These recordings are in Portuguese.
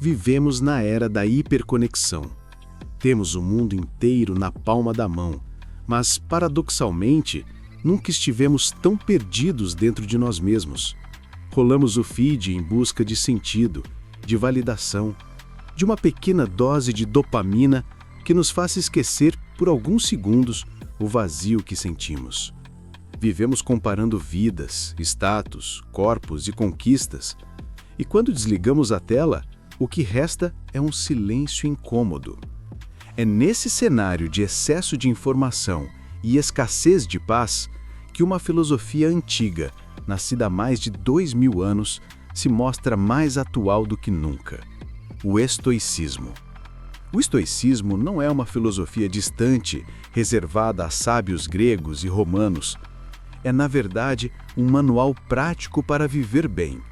Vivemos na era da hiperconexão. Temos o mundo inteiro na palma da mão, mas, paradoxalmente, nunca estivemos tão perdidos dentro de nós mesmos. Rolamos o feed em busca de sentido, de validação, de uma pequena dose de dopamina que nos faz esquecer, por alguns segundos, o vazio que sentimos. Vivemos comparando vidas, status, corpos e conquistas, e quando desligamos a tela, o que resta é um silêncio incômodo. É nesse cenário de excesso de informação e escassez de paz que uma filosofia antiga, nascida há mais de 2000 anos, se mostra mais atual do que nunca: o estoicismo. O estoicismo não é uma filosofia distante, reservada a sábios gregos e romanos. É, na verdade, um manual prático para viver bem,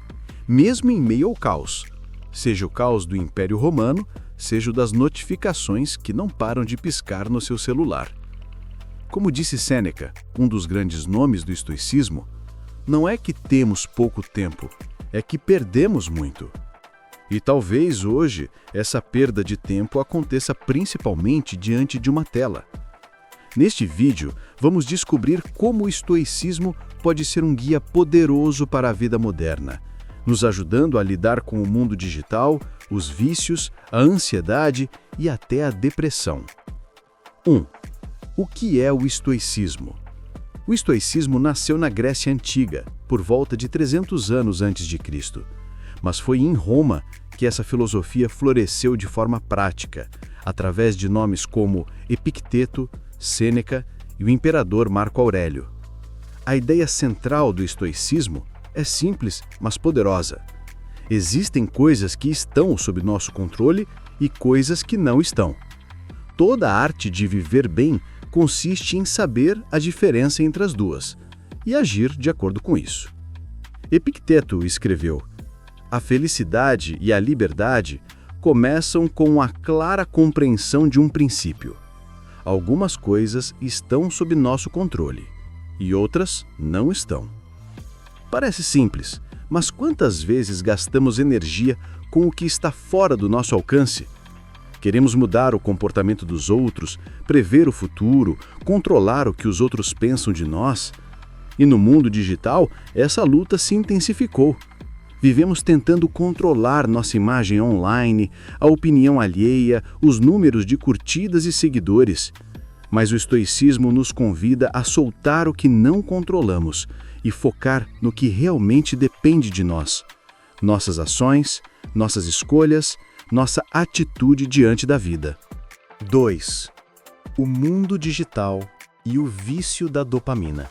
mesmo em meio ao caos, seja o caos do Império Romano, seja o das notificações que não param de piscar no seu celular. Como disse Sêneca, um dos grandes nomes do estoicismo, não é que temos pouco tempo, é que perdemos muito. E talvez hoje essa perda de tempo aconteça principalmente diante de uma tela. Neste vídeo, vamos descobrir como o estoicismo pode ser um guia poderoso para a vida moderna, nos ajudando a lidar com o mundo digital, os vícios, a ansiedade e até a depressão. 1. O que é o estoicismo? O estoicismo nasceu na Grécia Antiga, por volta de 300 anos antes de Cristo. Mas foi em Roma que essa filosofia floresceu de forma prática, através de nomes como Epicteto, Sêneca e o imperador Marco Aurélio. A ideia central do estoicismo é simples, mas poderosa. Existem coisas que estão sob nosso controle e coisas que não estão. Toda a arte de viver bem consiste em saber a diferença entre as duas e agir de acordo com isso. Epicteto escreveu: "A felicidade e a liberdade começam com a clara compreensão de um princípio. Algumas coisas estão sob nosso controle e outras não estão." Parece simples, mas quantas vezes gastamos energia com o que está fora do nosso alcance? Queremos mudar o comportamento dos outros, prever o futuro, controlar o que os outros pensam de nós. E no mundo digital, essa luta se intensificou. Vivemos tentando controlar nossa imagem online, a opinião alheia, os números de curtidas e seguidores. Mas o estoicismo nos convida a soltar o que não controlamos e focar no que realmente depende de nós: nossas ações, nossas escolhas, nossa atitude diante da vida. 2. O mundo digital e o vício da dopamina.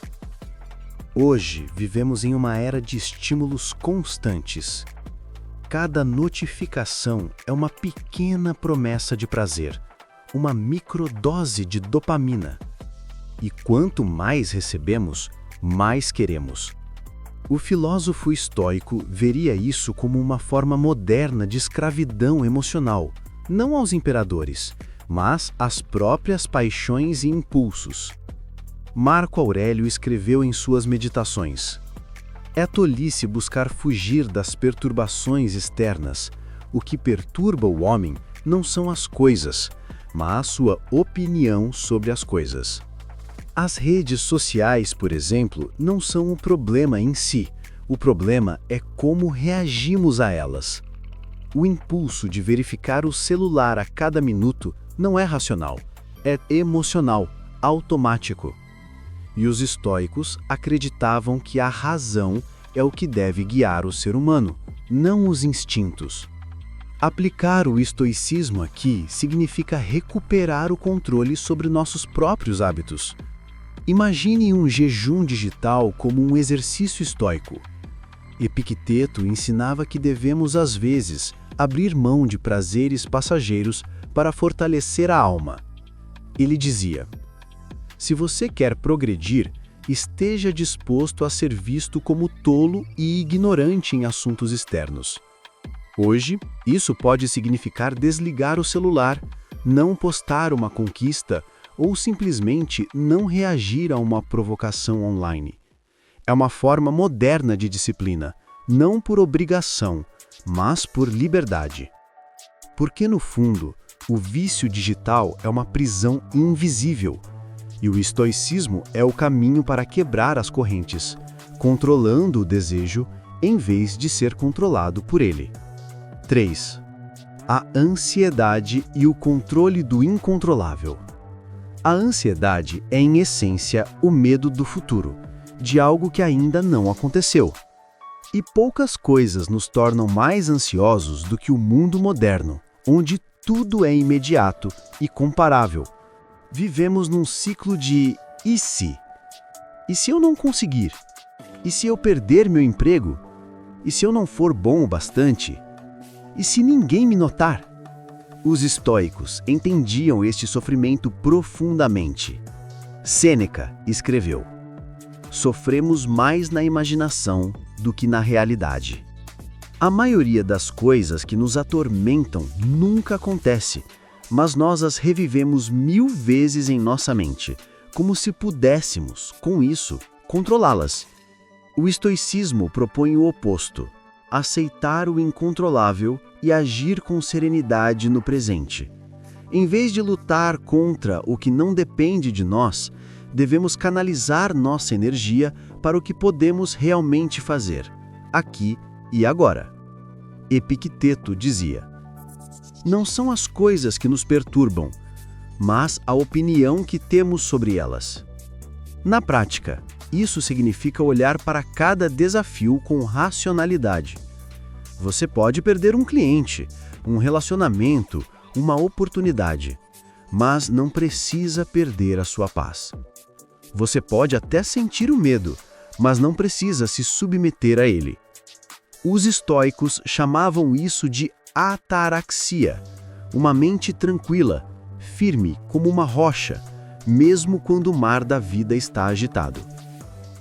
Hoje vivemos em uma era de estímulos constantes. Cada notificação é uma pequena promessa de prazer, uma microdose de dopamina. E quanto mais recebemos, mais queremos. O filósofo estoico veria isso como uma forma moderna de escravidão emocional, não aos imperadores, mas às próprias paixões e impulsos. Marco Aurélio escreveu em suas meditações: "É tolice buscar fugir das perturbações externas. O que perturba o homem não são as coisas, mas sua opinião sobre as coisas." As redes sociais, por exemplo, não são o problema em si. O problema é como reagimos a elas. O impulso de verificar o celular a cada minuto não é racional, é emocional, automático. E os estoicos acreditavam que a razão é o que deve guiar o ser humano, não os instintos. Aplicar o estoicismo aqui significa recuperar o controle sobre nossos próprios hábitos. Imagine um jejum digital como um exercício estoico. Epicteto ensinava que devemos, às vezes, abrir mão de prazeres passageiros para fortalecer a alma. Ele dizia: "Se você quer progredir, esteja disposto a ser visto como tolo e ignorante em assuntos externos." Hoje, isso pode significar desligar o celular, não postar uma conquista ou simplesmente não reagir a uma provocação online. É uma forma moderna de disciplina, não por obrigação, mas por liberdade. Porque, no fundo, o vício digital é uma prisão invisível, e o estoicismo é o caminho para quebrar as correntes, controlando o desejo em vez de ser controlado por ele. 3. A ansiedade e o controle do incontrolável. A ansiedade é, em essência, o medo do futuro, de algo que ainda não aconteceu. E poucas coisas nos tornam mais ansiosos do que o mundo moderno, onde tudo é imediato e comparável. Vivemos num ciclo de "e se?". E se eu não conseguir? E se eu perder meu emprego? E se eu não for bom o bastante? E se ninguém me notar? Os estoicos entendiam este sofrimento profundamente. Sêneca escreveu: "Sofremos mais na imaginação do que na realidade." A maioria das coisas que nos atormentam nunca acontece, mas nós as revivemos 1000 vezes em nossa mente, como se pudéssemos, com isso, controlá-las. O estoicismo propõe o oposto: aceitar o incontrolável e agir com serenidade no presente. Em vez de lutar contra o que não depende de nós, devemos canalizar nossa energia para o que podemos realmente fazer, aqui e agora. Epicteto dizia: "Não são as coisas que nos perturbam, mas a opinião que temos sobre elas." Na prática, isso significa olhar para cada desafio com racionalidade. Você pode perder um cliente, um relacionamento, uma oportunidade, mas não precisa perder a sua paz. Você pode até sentir o medo, mas não precisa se submeter a ele. Os estoicos chamavam isso de ataraxia, uma mente tranquila, firme como uma rocha, mesmo quando o mar da vida está agitado.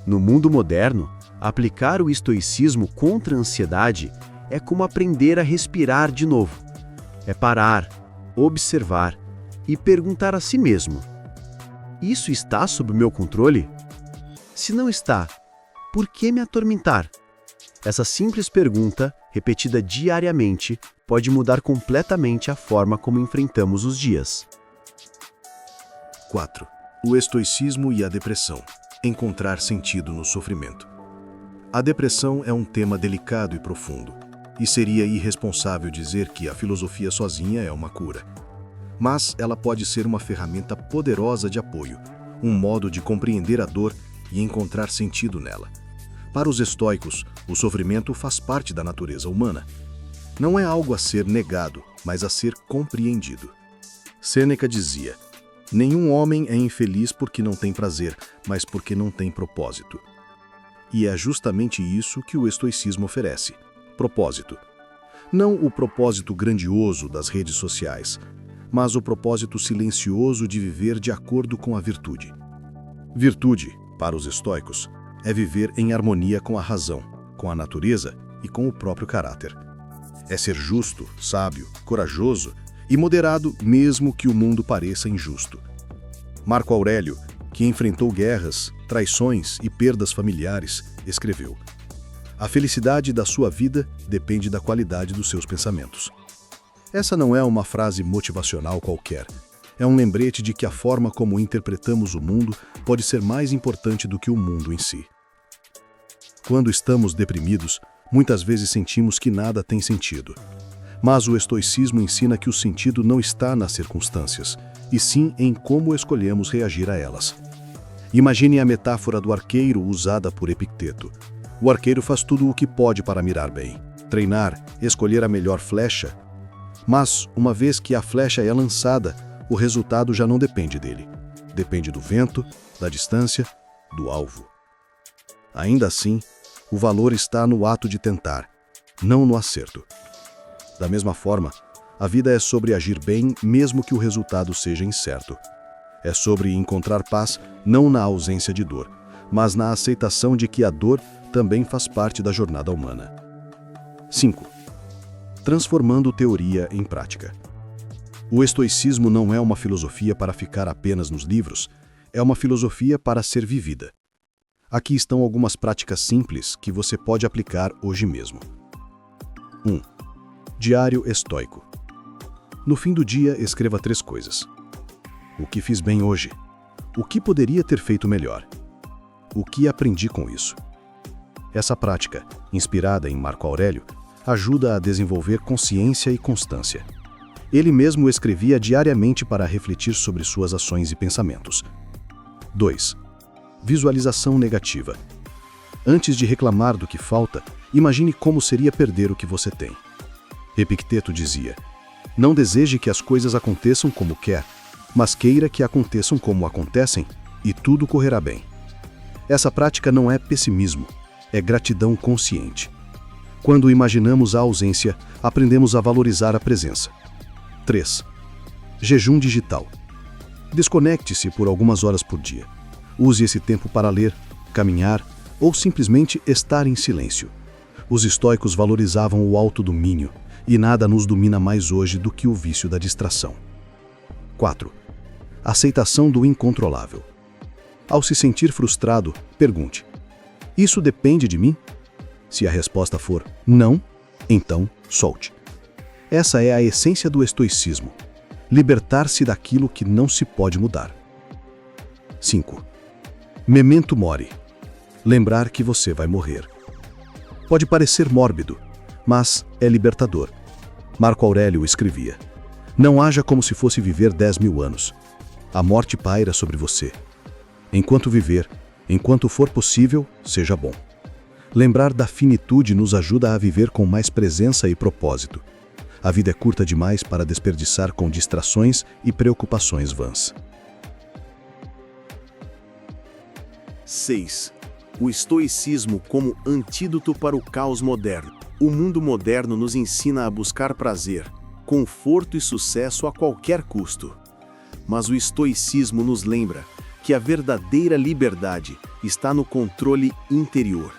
No mundo moderno, aplicar o estoicismo contra a ansiedade é como aprender a respirar de novo. É parar, observar e perguntar a si mesmo: isso está sob meu controle? Se não está, por que me atormentar? Essa simples pergunta, repetida diariamente, pode mudar completamente a forma como enfrentamos os dias. 4. O estoicismo e a depressão. Encontrar sentido no sofrimento. A depressão é um tema delicado e profundo, e seria irresponsável dizer que a filosofia sozinha é uma cura. Mas ela pode ser uma ferramenta poderosa de apoio, um modo de compreender a dor e encontrar sentido nela. Para os estoicos, o sofrimento faz parte da natureza humana. Não é algo a ser negado, mas a ser compreendido. Sêneca dizia: "Nenhum homem é infeliz porque não tem prazer, mas porque não tem propósito." E é justamente isso que o estoicismo oferece: propósito. Não o propósito grandioso das redes sociais, mas o propósito silencioso de viver de acordo com a virtude. Virtude, para os estoicos, é viver em harmonia com a razão, com a natureza e com o próprio caráter. É ser justo, sábio, corajoso e moderado mesmo que o mundo pareça injusto. Marco Aurélio, que enfrentou guerras, traições e perdas familiares, escreveu: "A felicidade da sua vida depende da qualidade dos seus pensamentos." Essa não é uma frase motivacional qualquer. É um lembrete de que a forma como interpretamos o mundo pode ser mais importante do que o mundo em si. Quando estamos deprimidos, muitas vezes sentimos que nada tem sentido. Mas o estoicismo ensina que o sentido não está nas circunstâncias, e sim em como escolhemos reagir a elas. Imagine a metáfora do arqueiro usada por Epicteto. O arqueiro faz tudo o que pode para mirar bem, treinar, escolher a melhor flecha. Mas, uma vez que a flecha é lançada, o resultado já não depende dele. Depende do vento, da distância, do alvo. Ainda assim, o valor está no ato de tentar, não no acerto. Da mesma forma, a vida é sobre agir bem mesmo que o resultado seja incerto. É sobre encontrar paz não na ausência de dor, mas na aceitação de que a dor também faz parte da jornada humana. 5. Transformando teoria em prática. O estoicismo não é uma filosofia para ficar apenas nos livros, é uma filosofia para ser vivida. Aqui estão algumas práticas simples que você pode aplicar hoje mesmo. 1. Diário estoico. No fim do dia, escreva 3 coisas. O que fiz bem hoje? O que poderia ter feito melhor? O que aprendi com isso? Essa prática, inspirada em Marco Aurélio, ajuda a desenvolver consciência e constância. Ele mesmo escrevia diariamente para refletir sobre suas ações e pensamentos. 2. Visualização negativa. Antes de reclamar do que falta, imagine como seria perder o que você tem. Epicteto dizia: não deseje que as coisas aconteçam como quer, mas queira que aconteçam como acontecem, e tudo correrá bem. Essa prática não é pessimismo, é gratidão consciente. Quando imaginamos a ausência, aprendemos a valorizar a presença. 3. Jejum digital. Desconecte-se por algumas horas por dia. Use esse tempo para ler, caminhar ou simplesmente estar em silêncio. Os estoicos valorizavam o autodomínio, e nada nos domina mais hoje do que o vício da distração. 4. Aceitação do incontrolável. Ao se sentir frustrado, pergunte: isso depende de mim? Se a resposta for não, então solte. Essa é a essência do estoicismo: libertar-se daquilo que não se pode mudar. 5. Memento mori. Lembrar que você vai morrer. Pode parecer mórbido, mas é libertador. Marco Aurélio escrevia: não haja como se fosse viver 10.000 anos. A morte paira sobre você. Enquanto viver, enquanto for possível, seja bom. Lembrar da finitude nos ajuda a viver com mais presença e propósito. A vida é curta demais para desperdiçar com distrações e preocupações vãs. 6. O estoicismo como antídoto para o caos moderno. O mundo moderno nos ensina a buscar prazer, conforto e sucesso a qualquer custo. Mas o estoicismo nos lembra que a verdadeira liberdade está no controle interior.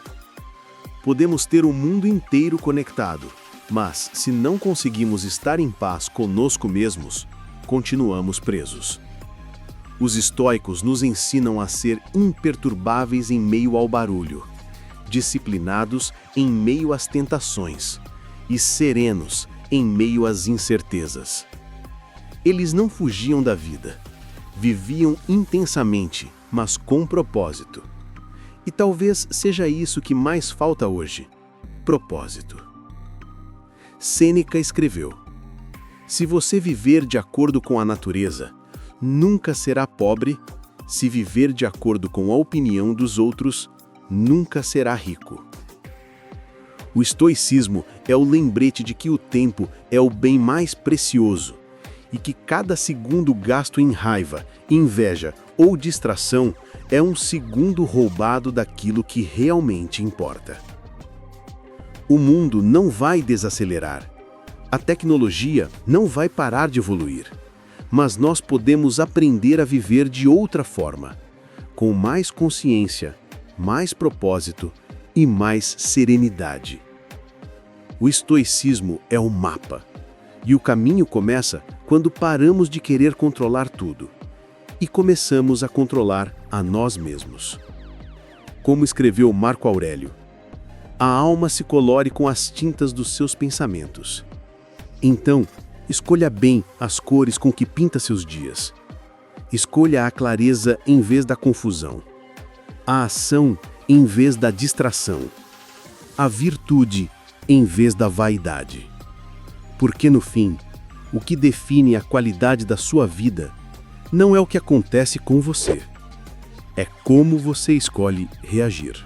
Podemos ter o mundo inteiro conectado, mas se não conseguimos estar em paz conosco mesmos, continuamos presos. Os estoicos nos ensinam a ser imperturbáveis em meio ao barulho, disciplinados em meio às tentações e serenos em meio às incertezas. Eles não fugiam da vida, viviam intensamente, mas com propósito. E talvez seja isso que mais falta hoje: propósito. Sêneca escreveu: se você viver de acordo com a natureza, nunca será pobre. Se viver de acordo com a opinião dos outros, nunca será rico. O estoicismo é o lembrete de que o tempo é o bem mais precioso e que cada segundo gasto em raiva, inveja ou distração é um segundo roubado daquilo que realmente importa. O mundo não vai desacelerar. A tecnologia não vai parar de evoluir. Mas nós podemos aprender a viver de outra forma, com mais consciência, mais propósito e mais serenidade. O estoicismo é o mapa, e o caminho começa quando paramos de querer controlar tudo e começamos a controlar a nós mesmos. Como escreveu Marco Aurélio: a alma se colore com as tintas dos seus pensamentos. Então, escolha bem as cores com que pinta seus dias. Escolha a clareza em vez da confusão, a ação em vez da distração, a virtude em vez da vaidade. Porque no fim, o que define a qualidade da sua vida não é o que acontece com você, é como você escolhe reagir.